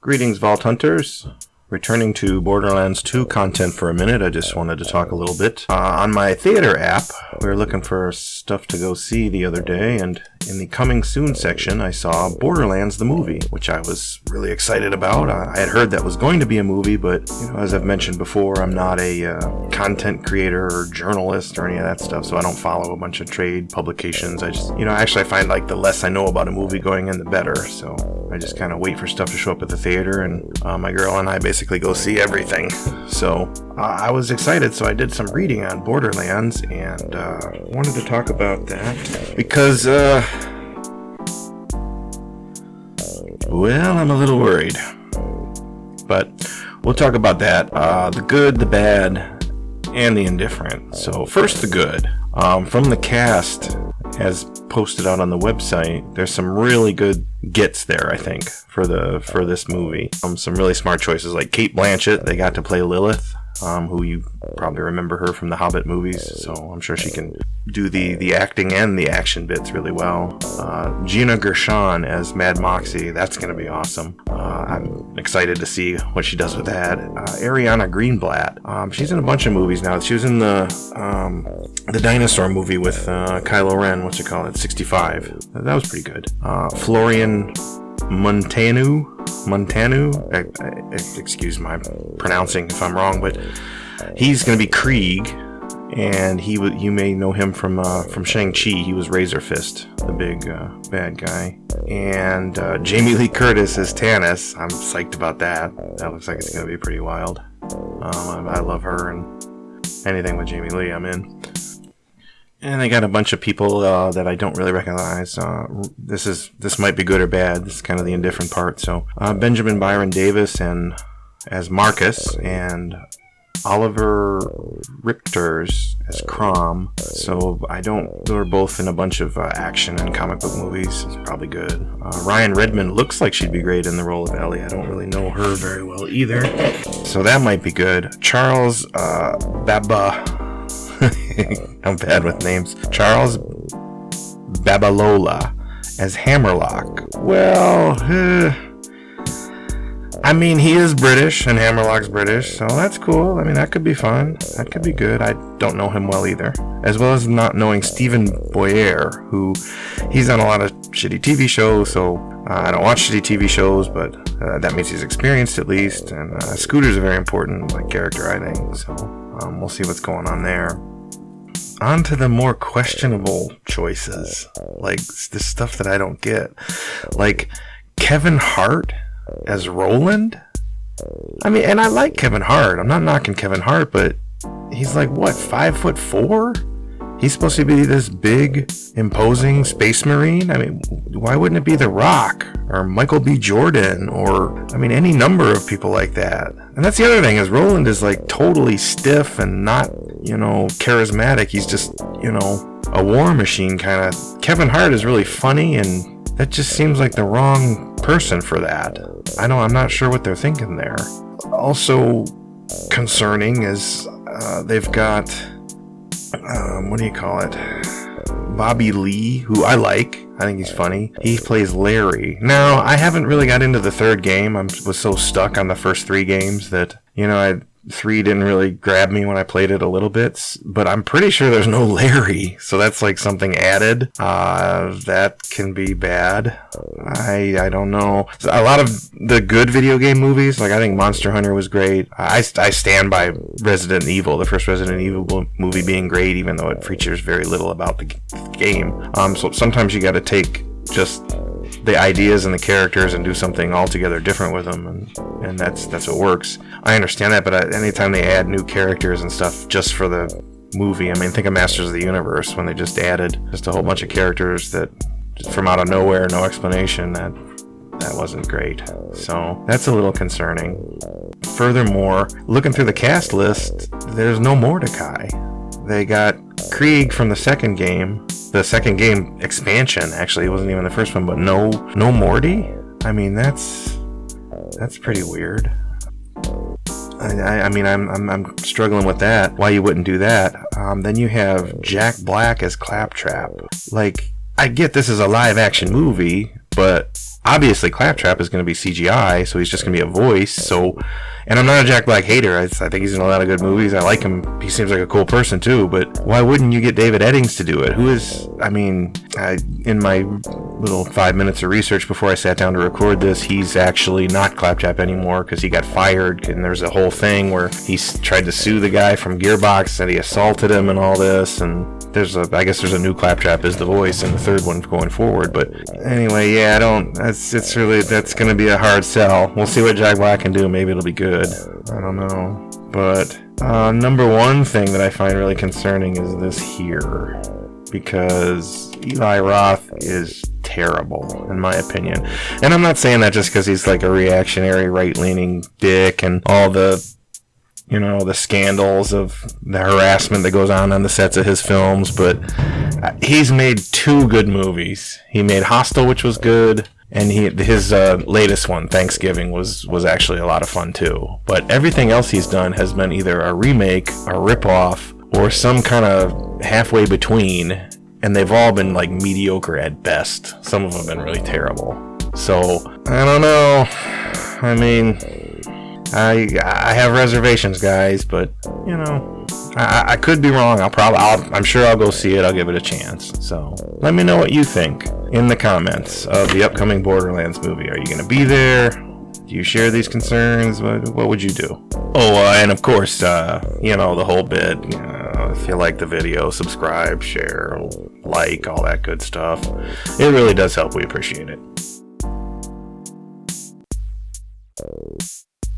Greetings, Vault Hunters. Returning to Borderlands 2 content for a minute, I just wanted to talk a little bit. On my theater app, we were looking for stuff to go see the other day, and in the Coming Soon section, I saw Borderlands the movie, which I was really excited about. I had heard that was going to be a movie, but as I've mentioned before, I'm not a content creator or journalist or any of that stuff, so I don't follow a bunch of trade publications. I just, actually I find like the less I know about a movie going in, the better, so I just kind of wait for stuff to show up at the theater, and my girl and I basically go see everything. So I was excited, so I did some reading on Borderlands, and wanted to talk about that because, well, I'm a little worried. But we'll talk about that. The good, the bad, and the indifferent. So first, the good. From the cast, as posted out on the website, there's some really good gets there, I think, for this movie. Some really smart choices, like Cate Blanchett. They got to play Lilith, who you probably remember her from the Hobbit movies, so I'm sure she can do the acting and the action bits really well. Gina Gershon as Mad Moxie, that's going to be awesome. I'm excited to see what she does with that. Ariana Greenblatt, she's in a bunch of movies now. She was in the dinosaur movie with Kylo Ren, 65. That was pretty good. Florian Montanu, excuse my pronouncing if I'm wrong, but he's going to be Krieg, and you may know him from Shang-Chi. He was Razor Fist, the big bad guy. And Jamie Lee Curtis as Tannis. I'm psyched about that. That looks like it's going to be pretty wild. I love her, and anything with Jamie Lee I'm in. And they got a bunch of people that I don't really recognize. This might be good or bad. This is kind of the indifferent part. So Benjamin Byron Davis as Marcus, and Oliver Richters as Crom. So they're both in a bunch of action and comic book movies. It's probably good. Ryan Redmond looks like she'd be great in the role of Ellie. I don't really know her very well either, so that might be good. Charles Baba. I'm bad with names. Charles Babalola as Hammerlock. Well, I mean, he is British, and Hammerlock's British, so that's cool. I mean, that could be fun. That could be good. I don't know him well either. As well as not knowing Stephen Boyer, who he's on a lot of shitty TV shows, so I don't watch shitty TV shows, but that means he's experienced at least. And Scooter's a very important character, I think, so we'll see what's going on there. On to the more questionable choices, like the stuff that I don't get, like Kevin Hart as Roland. I mean, and I like Kevin Hart. I'm not knocking Kevin Hart, but he's like, what, 5'4"? He's supposed to be this big, imposing space marine. I mean, why wouldn't it be The Rock or Michael B. Jordan or, I mean, any number of people like that? And that's the other thing, is Roland is like totally stiff and not, charismatic. He's just, a war machine kind of. Kevin Hart is really funny, and that just seems like the wrong person for that. I'm not sure what they're thinking there. Also concerning is they've got Bobby Lee, who I like. I think he's funny. He plays Larry. Now, I haven't really got into the third game. I was so stuck on the first three games that, 3 didn't really grab me when I played it a little bit, but I'm pretty sure there's no Larry, so that's like something added. That can be bad. I don't know. A lot of the good video game movies, like I think Monster Hunter was great. I stand by Resident Evil, the first Resident Evil movie being great, even though it features very little about the game. So sometimes you got to take just the ideas and the characters and do something altogether different with them, and that's what works. I understand that, but anytime they add new characters and stuff just for the movie, I mean, think of Masters of the Universe, when they just added just a whole bunch of characters that from out of nowhere, no explanation, that wasn't great. So that's a little concerning. Furthermore, looking through the cast list, there's no Mordecai. They got Krieg from the second game. The second game expansion, actually, it wasn't even the first one, but no Morty? I mean, that's pretty weird. I mean, I'm struggling with that. Why you wouldn't do that? Then you have Jack Black as Claptrap. Like, I get this is a live action movie, but obviously Claptrap is going to be CGI, so he's just going to be a voice. So, and I'm not a Jack Black hater. I think he's in a lot of good movies. I like him. He seems like a cool person too. But why wouldn't you get David Eddings to do it? Who is? I mean, in my little 5 minutes of research before I sat down to record this, he's actually not Claptrap anymore because he got fired. And there's a whole thing where he tried to sue the guy from Gearbox, and he assaulted him and all this. And I guess there's a new Claptrap as the voice in the third one going forward. But anyway, yeah, that's going to be a hard sell. We'll see what Jack Black can do. Maybe it'll be good. I don't know. But number one thing that I find really concerning is this here, because Eli Roth is terrible, in my opinion. And I'm not saying that just because he's like a reactionary, right-leaning dick and all the scandals of the harassment that goes on the sets of his films, but he's made two good movies. He made Hostel, which was good, and his latest one, Thanksgiving, was actually a lot of fun too. But everything else he's done has been either a remake, a ripoff, or some kind of halfway between, and they've all been like mediocre at best. Some of them have been really terrible. So, I don't know. I mean, I have reservations, guys, but you know, I could be wrong. I'm sure I'll go see it. I'll give it a chance. So let me know what you think in the comments of the upcoming Borderlands movie. Are you going to be there? Do you share these concerns? What would you do? Oh, and of course, the whole bit. If you like the video, subscribe, share, like, all that good stuff. It really does help. We appreciate it.